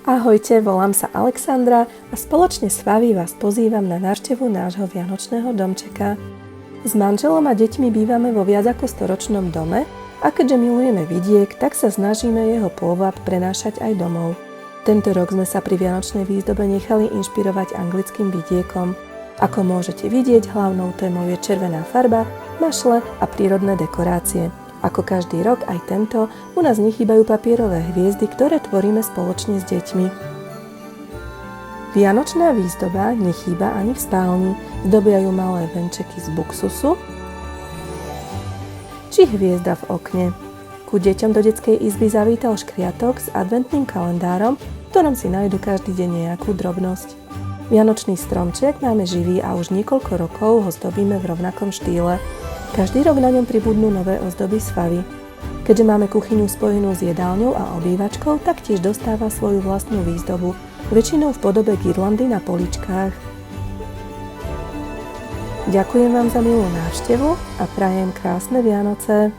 Ahojte, volám sa Alexandra a spoločne s Favi vás pozývam na návštevu nášho vianočného domčeka. S manželom a deťmi bývame vo viac ako storočnom dome a keďže milujeme vidiek, tak sa snažíme jeho pôvab prenášať aj domov. Tento rok sme sa pri vianočnej výzdobe nechali inšpirovať anglickým vidiekom. Ako môžete vidieť, hlavnou témou je červená farba, mašle a prírodné dekorácie. Ako každý rok, aj tento, u nás nechýbajú papierové hviezdy, ktoré tvoríme spoločne s deťmi. Vianočná výzdoba nechýba ani v spálni, zdobia ju malé venčeky z buksusu či hviezda v okne. Ku deťom do detskej izby zavítal škriatok s adventným kalendárom, v ktorom si nájdu každý deň nejakú drobnosť. Vianočný stromček máme živý a už niekoľko rokov ho zdobíme v rovnakom štýle. Každý rok na ňom pribudnú nové ozdoby z Favy. Keďže máme kuchyňu spojenú s jedálňou a obývačkou, tak tiež dostáva svoju vlastnú výzdobu, väčšinou v podobe girlandy na poličkách. Ďakujem vám za milú návštevu a prajem krásne Vianoce.